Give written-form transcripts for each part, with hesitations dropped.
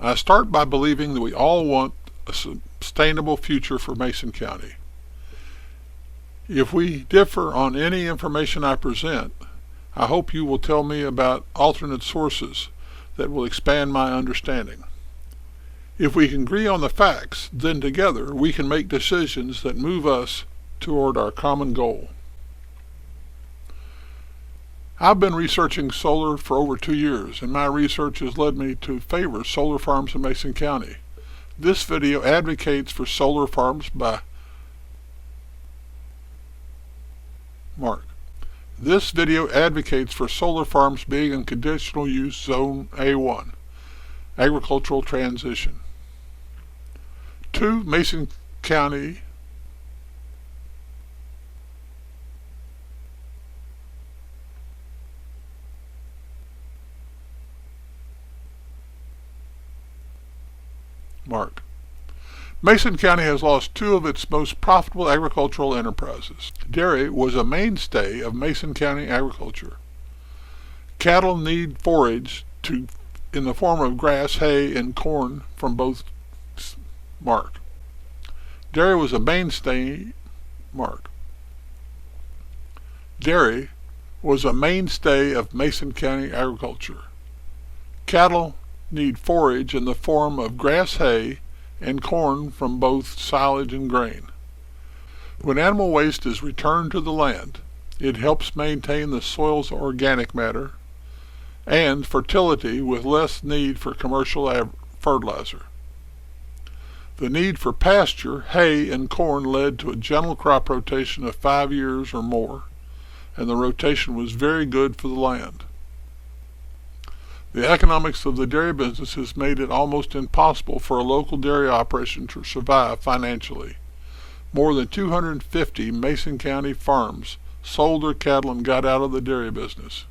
I start by believing that we all want a sustainable future for Mason County. If we differ on any information I present, I hope you will tell me about alternate sources that will expand my understanding. If we can agree on the facts, then together we can make decisions that move us toward our common goal. I've been researching solar for over 2 years, and my research has led me to favor solar farms in Mason County. This video advocates for solar farms by Mark. This video advocates for solar farms being in conditional use zone A1, agricultural transition. 2. Mason County Mark. Mason County has lost 2 of its most profitable agricultural enterprises. Dairy was a mainstay of Mason County agriculture. Cattle need forage in the form of grass, hay, and corn from both Mark. Dairy was a mainstay Dairy was a mainstay of Mason County agriculture. Cattle need forage in the form of grass, hay, and corn from both silage and grain. When animal waste is returned to the land, it helps maintain the soil's organic matter and fertility with less need for commercial fertilizer. The need for pasture, hay, and corn led to a gentle crop rotation of 5 years or more, and the rotation was very good for the land. The economics of the dairy business has made it almost impossible for a local dairy operation to survive financially. More than 250 Mason County farms sold their cattle and got out of the dairy business.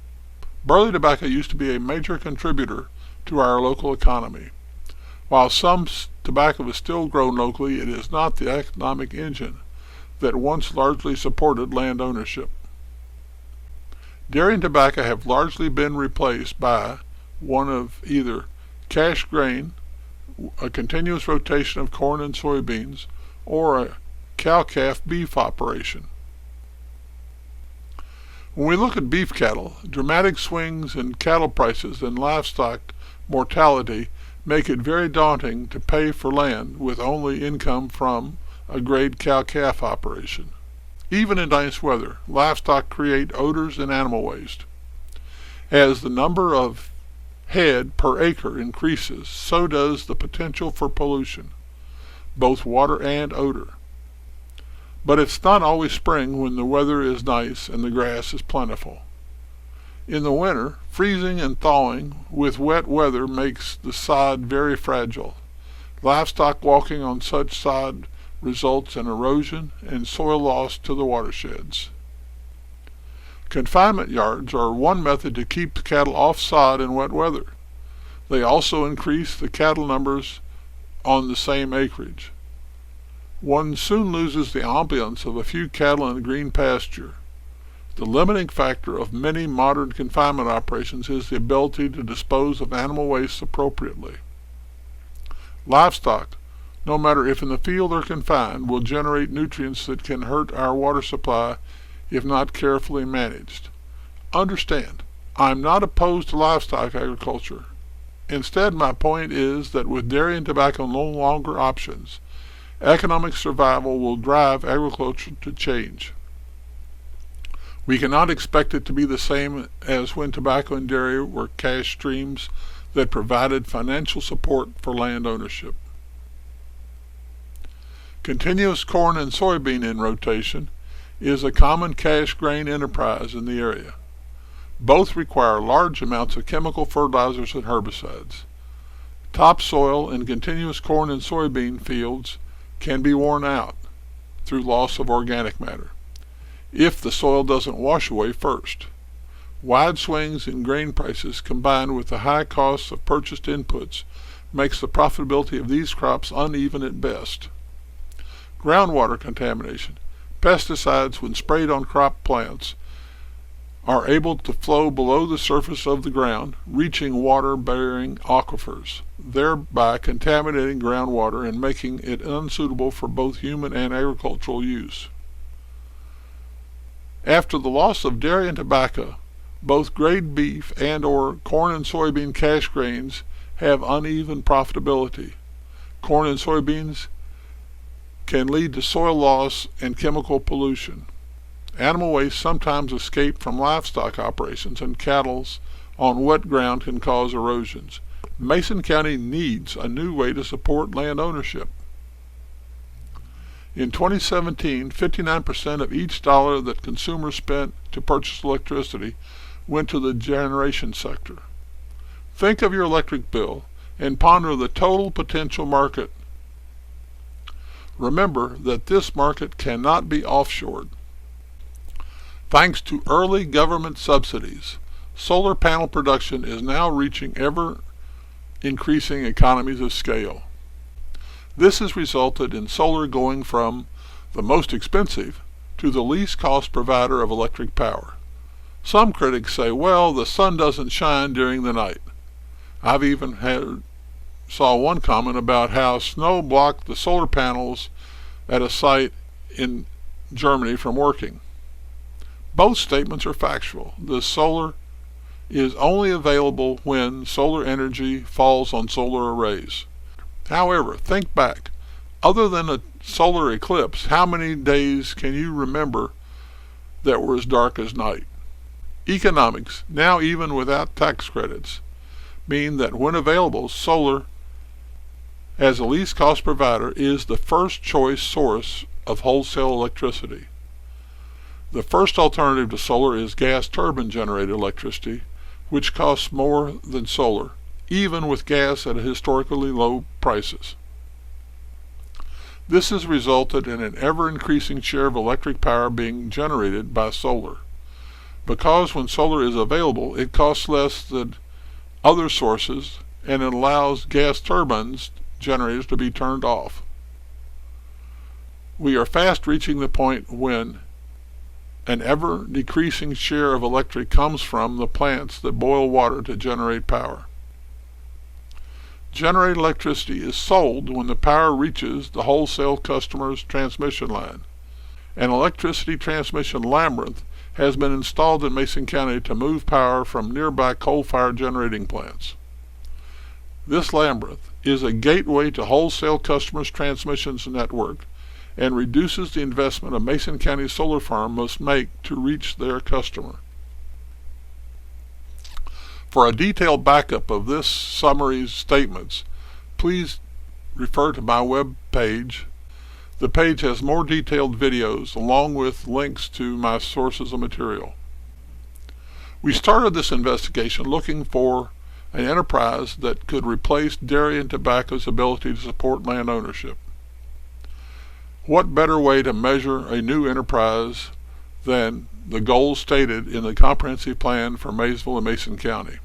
Burley tobacco used to be a major contributor to our local economy. While some tobacco is still grown locally, it is not the economic engine that once largely supported land ownership. Dairy and tobacco have largely been replaced by one of either cash grain, a continuous rotation of corn and soybeans, or a cow-calf beef operation. When we look at beef cattle, dramatic swings in cattle prices and livestock mortality make it very daunting to pay for land with only income from a grade cow-calf operation. Even in nice weather, livestock create odors and animal waste. As the number of head per acre increases, so does the potential for pollution, both water and odor. But it's not always spring when the weather is nice and the grass is plentiful. In the winter, freezing and thawing with wet weather makes the sod very fragile. Livestock walking on such sod results in erosion and soil loss to the watersheds. Confinement yards are one method to keep cattle off sod in wet weather. They also increase the cattle numbers on the same acreage. One soon loses the ambience of a few cattle in green pasture. The limiting factor of many modern confinement operations is the ability to dispose of animal waste appropriately. Livestock, no matter if in the field or confined, will generate nutrients that can hurt our water supply if not carefully managed. Understand, I'm not opposed to livestock agriculture. Instead, my point is that with dairy and tobacco no longer options, economic survival will drive agriculture to change. We cannot expect it to be the same as when tobacco and dairy were cash streams that provided financial support for land ownership. Continuous corn and soybean in rotation is a common cash grain enterprise in the area. Both require large amounts of chemical fertilizers and herbicides. Topsoil in continuous corn and soybean fields can be worn out through loss of organic matter if the soil doesn't wash away first. Wide swings in grain prices combined with the high costs of purchased inputs makes the profitability of these crops uneven at best. Groundwater contamination. Pesticides, when sprayed on crop plants, are able to flow below the surface of the ground, reaching water-bearing aquifers, thereby contaminating groundwater and making it unsuitable for both human and agricultural use. After the loss of dairy and tobacco, both grade beef and/or corn and soybean cash grains have uneven profitability. Corn and soybeans can lead to soil loss and chemical pollution. Animal waste sometimes escape from livestock operations, and cattle on wet ground can cause erosions. Mason County needs a new way to support land ownership. In 2017, 59% of each dollar that consumers spent to purchase electricity went to the generation sector. Think of your electric bill and ponder the total potential market. Remember that this market cannot be offshored. Thanks to early government subsidies, solar panel production is now reaching ever-increasing economies of scale. This has resulted in solar going from the most expensive to the least cost provider of electric power. Some critics say, well, the sun doesn't shine during the night. I've even saw one comment about how snow blocked the solar panels at a site in Germany from working. Both statements are factual. The solar is only available when solar energy falls on solar arrays. However, think back. Other than a solar eclipse, how many days can you remember that were as dark as night? Economics, now even without tax credits, mean that when available, solar as a least cost provider is the first choice source of wholesale electricity. The first alternative to solar is gas turbine generated electricity, which costs more than solar, even with gas at historically low prices. This has resulted in an ever-increasing share of electric power being generated by solar. Because when solar is available, it costs less than other sources, and it allows gas turbines generators to be turned off. We are fast reaching the point when an ever-decreasing share of electric comes from the plants that boil water to generate power. Generated electricity is sold when the power reaches the wholesale customer's transmission line. An electricity transmission labyrinth has been installed in Mason County to move power from nearby coal-fired generating plants. This labyrinth is a gateway to wholesale customers' transmissions network and reduces the investment a Mason County solar farm must make to reach their customer. For a detailed backup of this summary's statements, please refer to my web page. The page has more detailed videos along with links to my sources of material. We started this investigation looking for an enterprise that could replace dairy and tobacco's ability to support land ownership. What better way to measure a new enterprise than the goals stated in the comprehensive plan for Maysville and Mason County?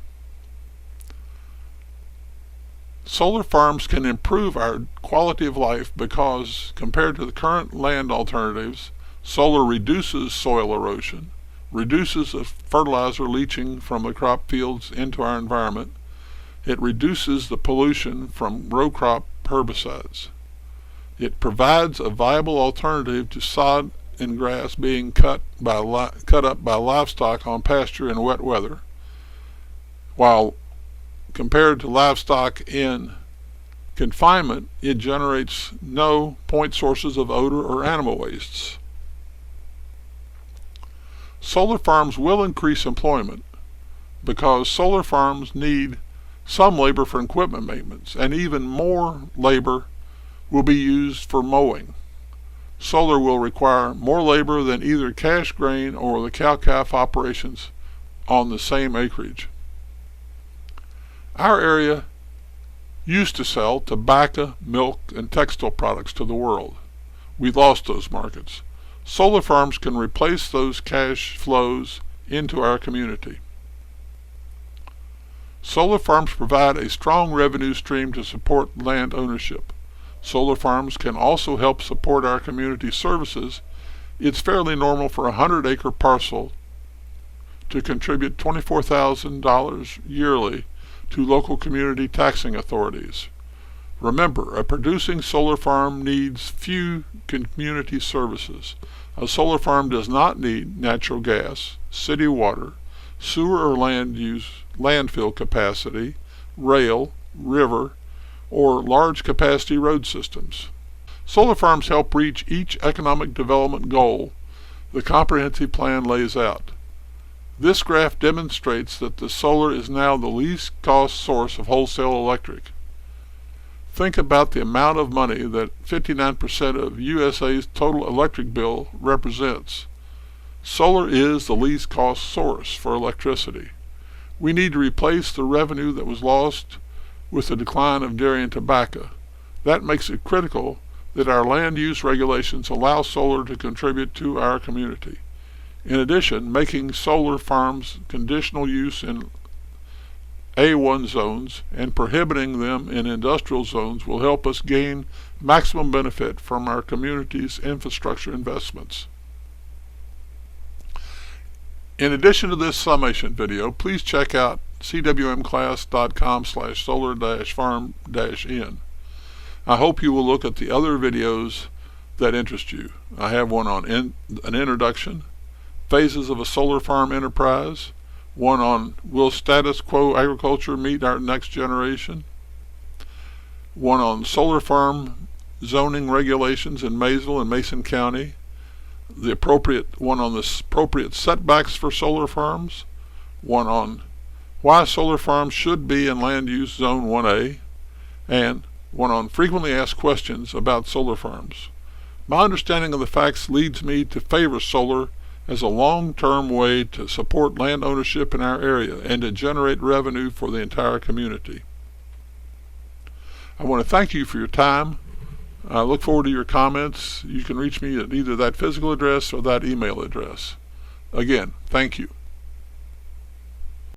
Solar farms can improve our quality of life because, compared to the current land alternatives, solar reduces soil erosion, reduces the fertilizer leaching from the crop fields into our environment. It reduces the pollution from row crop herbicides. It provides a viable alternative to sod and grass being cut up by livestock on pasture in wet weather, while compared to livestock in confinement, it generates no point sources of odor or animal wastes. Solar farms will increase employment because solar farms need some labor for equipment maintenance, and even more labor will be used for mowing. Solar will require more labor than either cash grain or the cow-calf operations on the same acreage. Our area used to sell tobacco, milk, and textile products to the world. We lost those markets. Solar farms can replace those cash flows into our community. Solar farms provide a strong revenue stream to support land ownership. Solar farms can also help support our community services. It's fairly normal for a 100-acre parcel to contribute $24,000 yearly to local community taxing authorities. Remember, a producing solar farm needs few community services. A solar farm does not need natural gas, city water, sewer or landfill capacity, rail, river, or large capacity road systems. Solar farms help reach each economic development goal the comprehensive plan lays out. This graph demonstrates that the solar is now the least cost source of wholesale electric. Think about the amount of money that 59% of USA's total electric bill represents. Solar is the least cost source for electricity. We need to replace the revenue that was lost with the decline of dairy and tobacco. That makes it critical that our land use regulations allow solar to contribute to our community. In addition, making solar farms conditional use in A1 zones and prohibiting them in industrial zones will help us gain maximum benefit from our community's infrastructure investments. In addition to this summation video, please check out cwmclass.com/solar-farm-in. I hope you will look at the other videos that interest you. I have one on an introduction, phases of a solar farm enterprise, one on will status quo agriculture meet our next generation, one on solar farm zoning regulations in Maysville and Mason County, one on the appropriate setbacks for solar farms, one on why solar farms should be in land use zone 1A, and one on frequently asked questions about solar farms. My understanding of the facts leads me to favor solar as a long-term way to support land ownership in our area and to generate revenue for the entire community. I want to thank you for your time. I look forward to your comments. You can reach me at either that physical address or that email address. Again, thank you.